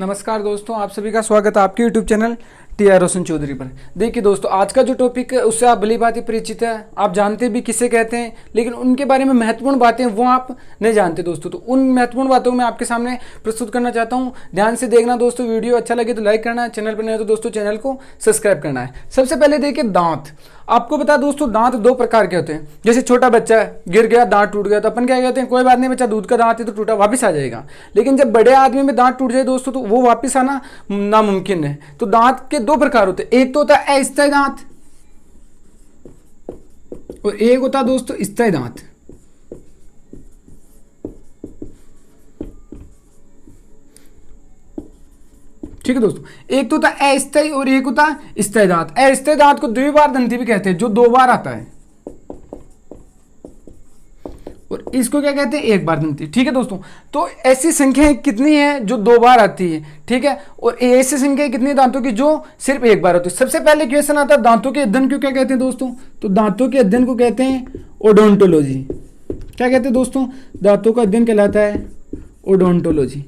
नमस्कार दोस्तों, आप सभी का स्वागत है आपके YouTube चैनल टी.आर. रोशन चौधरी पर। देखिए दोस्तों, आज का जो टॉपिक है उससे आप भली बात ही परिचित है, आप जानते भी किसे कहते हैं, लेकिन उनके बारे में महत्वपूर्ण बातें वो आप नहीं जानते दोस्तों। तो उन महत्वपूर्ण बातों में आपके सामने प्रस्तुत करना चाहता हूं। ध्यान से देखना दोस्तों, वीडियो अच्छा लगे तो लाइक करना है, चैनल पर नए हो तो दोस्तों चैनल को सब्सक्राइब करना है। सबसे पहले देखिए दांत। आपको पता है दोस्तों, दांत दो प्रकार के होते हैं। जैसे छोटा बच्चा है, गिर गया, दांत टूट गया, तो अपन क्या कहते हैं, कोई बात नहीं बच्चा, दूध का दांत है तो टूटा, वापस आ जाएगा। लेकिन जब बड़े आदमी में दांत टूट जाए दोस्तों, तो वो वापस आना नामुमकिन है। तो दांत के दो प्रकार होते हैं, एक तो होता है अस्थायी दांत और एक होता है दोस्तों स्थायी दांत। ठीक है दोस्तों, एक तो होता है अस्थायी और एक होता है स्थायी दांत। अस्थायी दांत को द्विबार दंती भी कहते हैं, जो दो बार आता है, और इसको क्या कहते हैं, एक बार दंती। ठीक है दोस्तों, तो ऐसी संख्याएं कितनी है जो दो बार आती है, ठीक है, और ऐसी संख्याएं कितनी दांतों की जो सिर्फ एक बार होती है। सबसे पहले क्वेश्चन आता है, दांतों के अध्ययन को क्या कहते हैं दोस्तों, तो दांतों के अध्ययन को कहते हैं ओडोंटोलॉजी। क्या कहते हैं दोस्तों, दांतों का अध्ययन कहलाता है ओडोंटोलॉजी।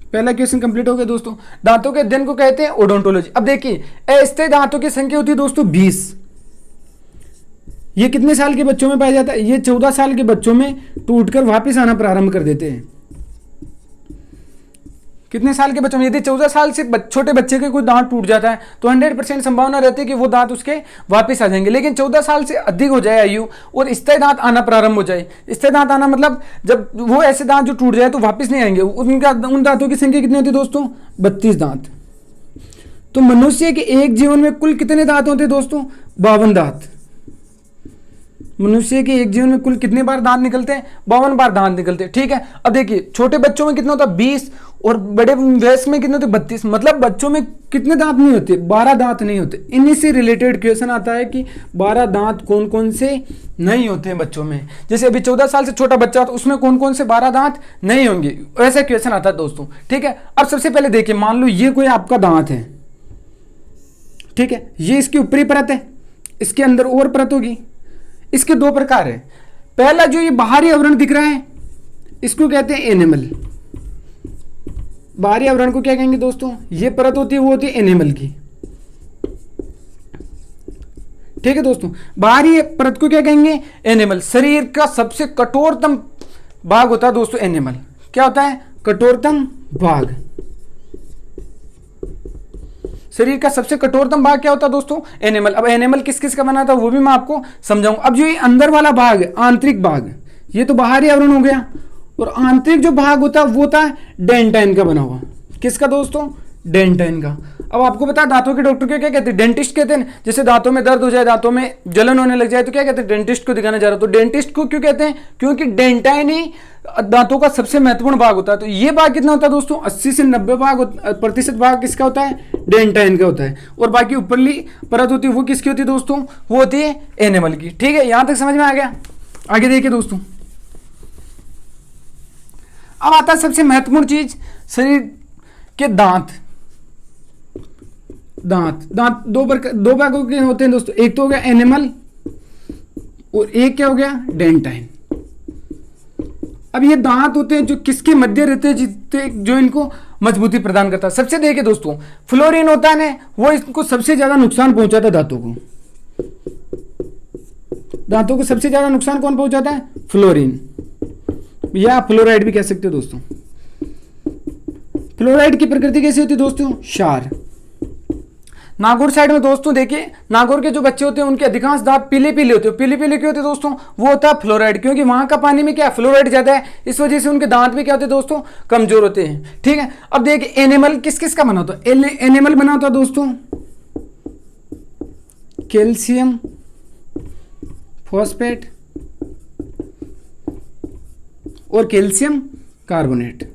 पहला क्वेश्चन कंप्लीट हो गया दोस्तों, दांतों के अध्ययन को कहते हैं ओडोंटोलॉजी। अब देखिए, अस्थायी दांतों की संख्या होती है दोस्तों 20। ये कितने साल के बच्चों में पाया जाता है, ये 14 साल के बच्चों में टूटकर वापस आना प्रारंभ कर देते हैं। कितने साल के बच्चों में, यदि 14 साल से छोटे बच्चे के कोई दांत टूट जाता है तो 100% संभावना रहती है कि वो दांत उसके वापस आ जाएंगे। लेकिन 14 साल से अधिक हो जाए आयु और स्थायी दांत आना प्रारंभ हो जाए, स्थायी दांत आना मतलब जब वो ऐसे दांत जो टूट जाए तो वापस नहीं आएंगे, उन दांतों की संख्या कितनी होती है दोस्तों, 32 दांत। तो मनुष्य के एक जीवन में कुल कितने दांत होते हैं दोस्तों, 52 दांत। मनुष्य के एक जीवन में कुल कितने बार दांत निकलते हैं, 52 बार दांत निकलते हैं। ठीक है, अब देखिए, छोटे बच्चों में कितना होता है, 20, और बड़े वयस्क में कितने होते, 32। मतलब बच्चों में कितने दांत नहीं होते, 12 दांत नहीं होते। इन्हीं से रिलेटेड क्वेश्चन आता है कि 12 दांत कौन कौन से नहीं होते हैं बच्चों में। जैसे अभी 14 साल से छोटा बच्चा तो उसमें कौन कौन से 12 दांत नहीं होंगे, ऐसा क्वेश्चन आता है दोस्तों। ठीक है, अब सबसे पहले देखिए, मान लो ये कोई आपका दांत है, ठीक है, ये इसकी ऊपरी परत है, इसके अंदर और परत होगी। इसके दो प्रकार है। पहला जो ये बाहरी आवरण दिख रहा है इसको कहते हैं एनेमल। बाहरी आवरण को क्या कहेंगे दोस्तों, ये परत होती है वो होती है एनेमल की। ठीक है दोस्तों, बाहरी परत को क्या कहेंगे, एनेमल। शरीर का सबसे कठोरतम भाग होता है दोस्तों एनेमल। क्या होता है, कठोरतम भाग। शरीर का सबसे कठोरतम भाग क्या होता है दोस्तों, एनिमल। अब एनिमल किस किस का बना था वो भी मैं आपको समझाऊंगा। अब जो ये अंदर वाला भाग है, आंतरिक भाग, ये तो बाहरी आवरण हो गया, और आंतरिक जो भाग होता है वो होता है डेंटाइन का बना हुआ। किसका दोस्तों, डेंटाइन का। अब आपको पता है दांतों के डॉक्टर को क्या कहते हैं, डेंटिस्ट कहते हैं। जैसे दांतों में दर्द हो जाए, दांतों में जलन होने लग जाए तो क्या कहते हैं, डेंटिस्ट को दिखाने जा रहा। तो डेंटिस्ट को क्यों कहते हैं, क्योंकि डेंटाइन ही दांतों का सबसे महत्वपूर्ण भाग होता है। तो ये भाग कितना होता है दोस्तों, 80 से 90% भाग किसका होता है, डेंटाइन का होता है। और बाकी ऊपरली परत होती है वो किसकी होती है दोस्तों, वो होती है एनिमल की। ठीक है, यहां तक समझ में आ गया। आगे देखिए दोस्तों, अब आता है सबसे महत्वपूर्ण चीज, शरीर के दांत। दांत दो भागों के होते हैं दोस्तों, एक तो हो गया एनिमल और एक क्या हो गया, डेंटाइन। अब ये दांत होते हैं जो किसके मध्य रहते हैं, जिससे जो इनको मजबूती प्रदान करता है। सबसे देखिए दोस्तों, फ्लोरीन होता है ना, वो इसको सबसे ज्यादा नुकसान पहुंचाता है दांतों को। दांतों को सबसे ज्यादा नुकसान कौन पहुंचाता है, फ्लोरीन, या फ्लोराइड भी कह सकते हो दोस्तों। फ्लोराइड की प्रकृति कैसी होती है दोस्तों, क्षार। नागौर साइड में दोस्तों देखिए, नागौर के जो बच्चे होते हैं उनके अधिकांश दांत पीले पीले होते हैं। पीले पीले क्यों होते हैं दोस्तों, वो होता है फ्लोराइड, क्योंकि वहां का पानी में क्या फ्लोराइड ज्यादा है, इस वजह से उनके दांत भी क्या होते हैं दोस्तों, कमजोर होते हैं। ठीक है, अब देखिए एनिमल किस किस का बना होता है, एनिमल बना होता है दोस्तों कैल्शियम फॉस्फेट और कैल्शियम कार्बोनेट।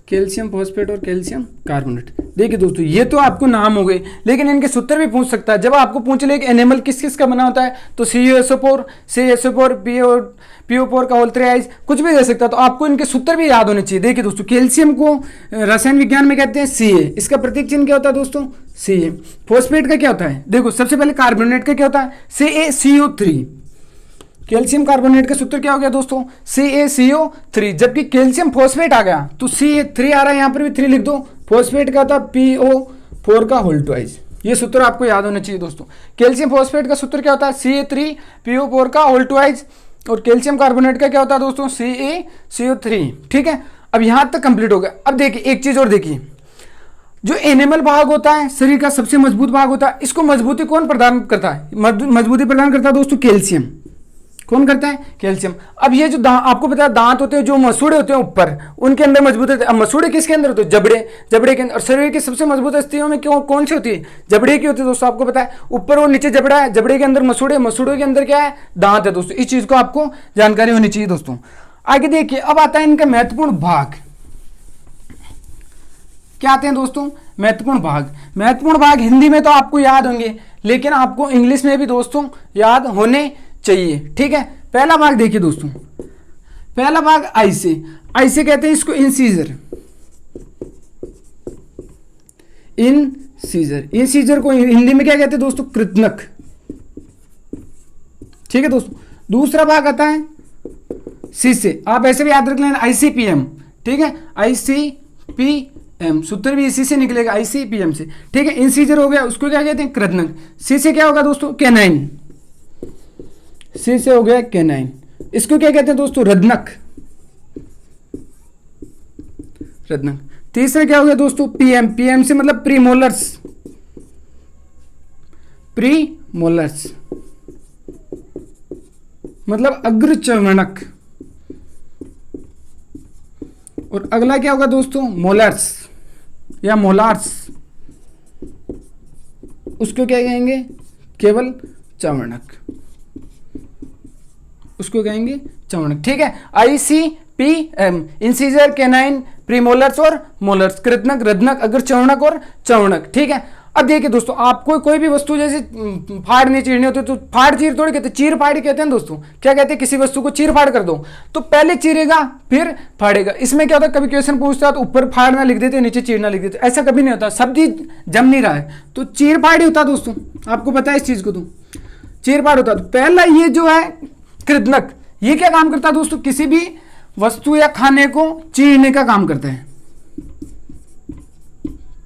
कैल्शियम फॉस्फेट और कैल्शियम कार्बोनेट। देखिए दोस्तों, ये तो आपको नाम हो गए, लेकिन इनके सूत्र भी पूछ सकता है। जब आपको पूछ ले कि एनिमल किस किस का बना होता है, तो CuSO4 PO4 का होल्ट्राइज कुछ भी दे सकता है। तो आपको इनके सूत्र भी याद होने चाहिए। देखिए दोस्तों, कैल्शियम को रसायन विज्ञान में कहते हैं Ca, इसका प्रतीक चिन्ह क्या होता है दोस्तों, Ca। फॉस्फेट का क्या होता है, देखो सबसे पहले कार्बोनेट का क्या होता है, CaCO3, कैल्शियम कार्बोनेट का सूत्र क्या हो गया दोस्तों, CaCO3। जबकि कैल्शियम फॉस्फेट आ गया तो Ca3 आ रहा है, यहाँ पर भी 3 लिख दो। फॉस्फेट का था PO4 का होल ट्वाइस। ये सूत्र आपको याद होना चाहिए दोस्तों। कैल्शियम फॉस्फेट का सूत्र क्या होता है, Ca3PO4 का होल ट्वाइस। और कैल्शियम कार्बोनेट का क्या होता है दोस्तों, CaCO3। ठीक है, अब यहाँ तक कंप्लीट हो गया। अब देखिए एक चीज और देखिए, जो एनिमल भाग होता है शरीर का सबसे मजबूत भाग होता है, इसको मजबूती कौन प्रदान करता है, मजबूती प्रदान करता है दोस्तों कैल्शियम। कौन करता है, कैल्शियम। अब ये जो आपको पता है दांत होते हैं, जो मसूड़े होते हैं ऊपर, उनके अंदर मजबूत होते हैं। अब मसूड़े किसके अंदर होते हैं, जबड़े के अंदर। और शरीर की सबसे मजबूत अस्थियों में कौन सी होती है, जबड़े की होती है दोस्तों। आपको पता है ऊपर और नीचे जबड़ा है, जबड़े के अंदर मसूड़े के अंदर क्या है, दांत है दोस्तों। इस चीज को आपको जानकारी होनी चाहिए दोस्तों। आगे देखिए, अब आता है इनका महत्वपूर्ण भाग। क्या आते हैं दोस्तों, महत्वपूर्ण भाग। महत्वपूर्ण भाग हिंदी में तो आपको याद होंगे, लेकिन आपको इंग्लिश में भी दोस्तों याद होने चाहिए। ठीक है, पहला भाग देखिए दोस्तों, पहला भाग ऐसे कहते हैं इसको इंसीजर। इंसीजर को हिंदी में क्या कहते हैं दोस्तों, कृत्नक। ठीक है दोस्तों, दूसरा भाग आता है शीशे। आप ऐसे भी याद रख लेना, ICPM। ठीक है, ICPM सूत्र भी इसी से निकलेगा, ICPM से। ठीक है, इंसीजर हो गया, उसको क्या कहते हैं, कृत्नक। शीशे क्या होगा दोस्तों, कैनाइन। सी से हो गया कैनाइन। इसको क्या कहते हैं दोस्तों, रदनक। तीसरा क्या हो गया दोस्तों, पीएम से मतलब प्रीमोलर्स। मतलब अग्रचर्वणक। और अगला क्या होगा दोस्तों, मोलर्स या मोलार्स। उसको क्या कहेंगे, केवल चवर्णक। उसको कहेंगे चवर्णक। ठीक है, ICPM इंसीजर, कैनाइन, प्रीमोलर्स और मोलर्स, कृतनक, रदनक, अग्रचर्वणक और चवर्णक। ठीक है, अब देखिए दोस्तों, आपको कोई भी वस्तु जैसे फाड़नी चीरनी होती है तो फाड़ चीर थोड़ी कहते, चीर फाड़ कहते हैं दोस्तों। क्या कहते हैं, किसी वस्तु को चीर फाड़ कर दो तो पहले चीरेगा फिर फाड़ेगा। इसमें क्या होता है, कभी क्वेश्चन पूछता है तो ऊपर फाड़ना लिख देते, नीचे चीरना लिख देते। ऐसा कभी नहीं होता, सब्जी जम नहीं रहा है तो चीर फाड़ ही होता दोस्तों। आपको पता है इस चीज को, तो चीर फाड़ होता। तो पहला ये जो है कृतनक, ये क्या काम करता है दोस्तों, किसी भी वस्तु या खाने को चीरने का काम करता है।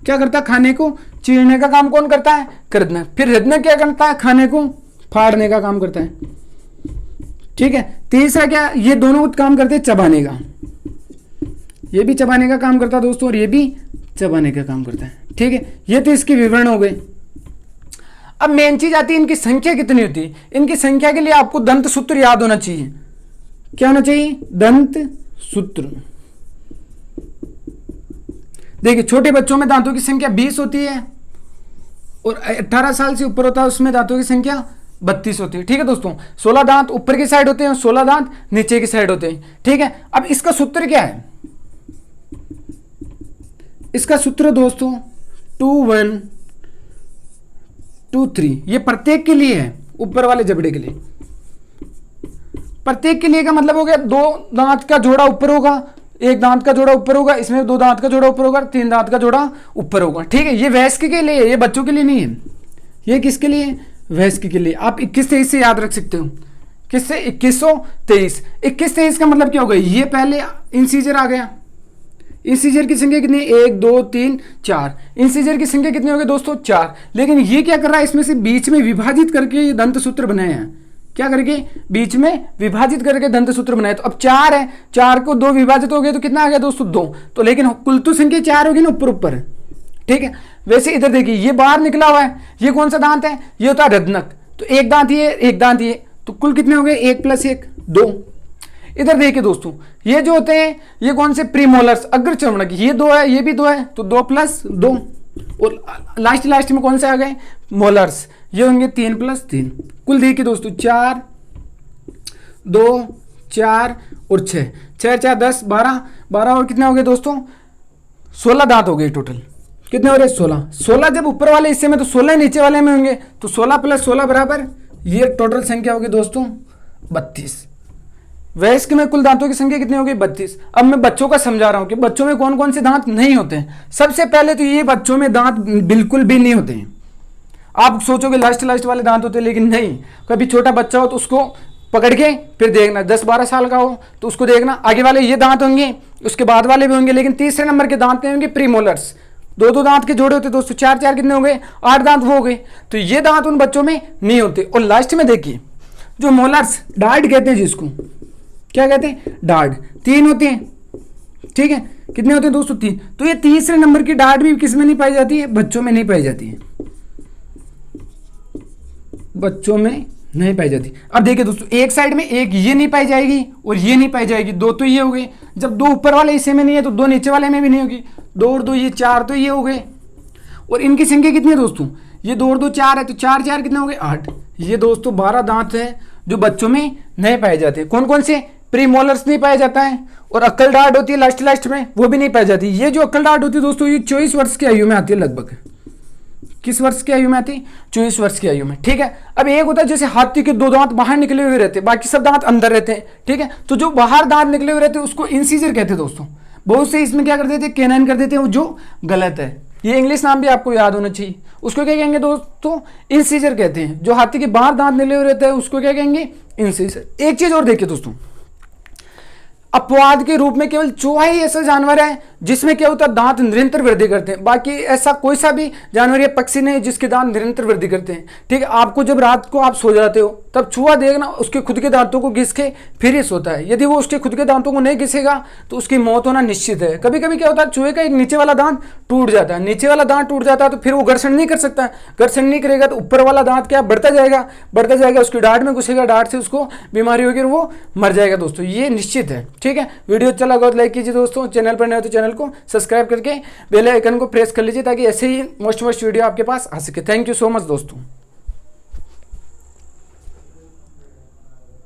क्या करता है, खाने को चीरने का काम कौन करता है, कृतनक। फिर रदनक क्या करता है, खाने को फाड़ने का काम करता है। ठीक है, तीसरा क्या, ये दोनों काम करते हैं चबाने का। ये भी चबाने का काम करता है दोस्तों, और ये भी चबाने का काम करता है। ठीक है, ये तो इसके विवरण हो गए। अब मेन चीज आती है, इनकी संख्या कितनी होती है। इनकी संख्या के लिए आपको दंत सूत्र याद होना चाहिए। क्या होना चाहिए, दंत सूत्र। देखिए, छोटे बच्चों में दांतों की संख्या 20 होती है, और 18 साल से ऊपर होता है उसमें दांतों की संख्या 32 होती है। ठीक है दोस्तों, 16 दांत ऊपर की साइड होते हैं, 16 दांत नीचे की साइड होते हैं। ठीक है, अब इसका सूत्र क्या है, इसका सूत्र दोस्तों 2 1 2 3, ये प्रत्येक के लिए है, ऊपर वाले जबड़े के लिए। प्रत्येक के लिए का मतलब हो गया, 2 दांत का जोड़ा ऊपर होगा, 1 दांत का जोड़ा ऊपर होगा, इसमें 2 दांत का जोड़ा ऊपर होगा, 3 दांत का जोड़ा ऊपर होगा। ठीक है, ये वयस्क के लिए है, ये बच्चों के लिए नहीं है। ये किसके लिए, वयस्क के लिए। आप 21-23 से याद रख सकते हो। किससे, 2123। 21-23 का मतलब क्या होगा, ये पहले इंसीजर आ गया। इंसीजर की संख्या कितनी, 1 2 3 4। इंसीजर की संख्या कितनी हो गई दोस्तों, 4। लेकिन ये क्या कर रहा है, इसमें से बीच में विभाजित करके ये दंत सूत्र बनाए हैं। क्या करके, बीच में विभाजित करके दंत सूत्र बनाए। तो अब 4 है, 4 को 2 विभाजित हो गए तो कितना आ गया दोस्तों, 2। तो लेकिन कुल तो संख्या 4 होगी ना, ऊपर ऊपर। ठीक है, वैसे इधर देखिए, ये बाहर निकला हुआ है, ये कौन सा दांत है, ये होता है रदनक। तो 1 दांत ये, 1 दांत ये, तो कुल कितने हो गए, 1 + 1 2। इधर देखिए दोस्तों, ये जो होते हैं ये कौन से, प्रीमोलर्स, अग्रचर्वणक। ये 2 है, ये भी 2 है, तो 2 + 2। और लास्ट में कौन से आ गए, मोलर्स। ये होंगे 3 + 3। कुल देखिए दोस्तों, 4 2 4 और 6, 6 4 10 12 12 और कितने हो गए दोस्तों, 16 दांत हो गए टोटल। कितने हो रहे, 16। 16 जब ऊपर वाले हिस्से में तो 16 नीचे वाले में होंगे, तो 16 + 16 बराबर, ये टोटल संख्या होगी दोस्तों 32। वयस्क में कुल दांतों की संख्या कितनी होगी, 32। अब मैं बच्चों का समझा रहा हूं कि बच्चों में कौन कौन से दांत नहीं होते हैं। सबसे पहले तो ये बच्चों में दांत बिल्कुल भी नहीं होते हैं। आप सोचोगे लास्ट वाले दांत होते हैं, लेकिन नहीं। कभी छोटा बच्चा हो तो उसको पकड़ के फिर देखना, 10-12 साल का हो तो उसको देखना, आगे वाले ये दांत होंगे, उसके बाद वाले भी होंगे, लेकिन तीसरे नंबर के दांत नहीं होंगे प्रीमोलर्स। दो दांत के जोड़े होते दोस्तों, 4 कितने हो गए, 8 दांत वो हो गए। तो ये दांत उन बच्चों में नहीं होते। और लास्ट में देखिए जो मोलर्स, डार्ड कहते हैं जिसको, क्या कहते हैं, डार्ड, 3 होते हैं, ठीक है, कितने होते हैं दोस्तों, 3। तो ये तीसरे नंबर की डार्ड भी किस में नहीं पाई जाती है, बच्चों में नहीं पाई जाती है, बच्चों में नहीं पाई जाती। अब देखिए दोस्तों, एक साइड में एक ये नहीं पाई जाएगी और ये नहीं पाई जाएगी, 2 तो ये हो गए। जब 2 ऊपर वाले हिस्से में नहीं है तो 2 नीचे वाले में भी नहीं होगी, 2 और 2 ये 4, तो ये हो गए। और इनकी संख्या कितनी है दोस्तों, ये 2 और 2 4 है, तो 4 कितने हो गए, 8। ये दोस्तों 12 दांत है जो बच्चों में नहीं पाए जाते। कौन कौन से, प्रीमोलर्स नहीं पाया जाता है, और अक्ल डार्ड होती है लास्ट में, वो भी नहीं पाई जाती। ये जो अक्ल डार्ड होती है दोस्तों, ये 24 वर्ष की आयु में आती है लगभग। किस वर्ष की आयु में आती है, 24 वर्ष की आयु में, ठीक है। अब एक होता है जैसे हाथी के 2 दांत बाहर निकले हुए रहते हैं, बाकी सब दांत अंदर रहते हैं, ठीक है। तो जो बाहर दांत निकले हुए रहते हैं उसको इंसीजर कहते हैं दोस्तों। बहुत से इसमें क्या कर देते हैं, कैनाइन कर देते हैं, जो गलत है। ये इंग्लिश नाम भी आपको याद होना चाहिए। उसको क्या कहेंगे दोस्तों, इंसीजर कहते हैं। जो हाथी के बाहर दांत निकले हुए रहते हैं उसको क्या कहेंगे, इंसीजर। एक चीज और देखिए दोस्तों, अपवाद के रूप में केवल चूहा ही ऐसा जानवर है जिसमें क्या होता है, दांत निरंतर वृद्धि करते हैं। बाकी ऐसा कोई सा भी जानवर या पक्षी नहीं जिसके दांत निरंतर वृद्धि करते हैं, ठीक है। आपको जब रात को आप सो जाते हो तब चूहा देखना उसके खुद के दांतों को घिस के फिर ही सोता है। यदि वो उसके खुद के दांतों को नहीं घिसेगा तो उसकी मौत होना निश्चित है। कभी कभी क्या होता है, चूहे का एक नीचे वाला दांत टूट जाता है, नीचे वाला दांत टूट जाता है तो फिर वो घर्षण नहीं कर सकता, घर्षण नहीं करेगा तो ऊपर वाला दांत क्या बढ़ता जाएगा, उसकी डांट में घुसेगा, डांट से उसको बीमारी होगी और वो मर जाएगा दोस्तों, ये निश्चित है, ठीक है। वीडियो अच्छा लगा तो लाइक कीजिए दोस्तों, चैनल पर नए हो तो चैनल को सब्सक्राइब करके बेल आइकन को प्रेस कर लीजिए ताकि ऐसे ही मोस्ट वीडियो आपके पास आ सके। थैंक यू सो मच दोस्तों।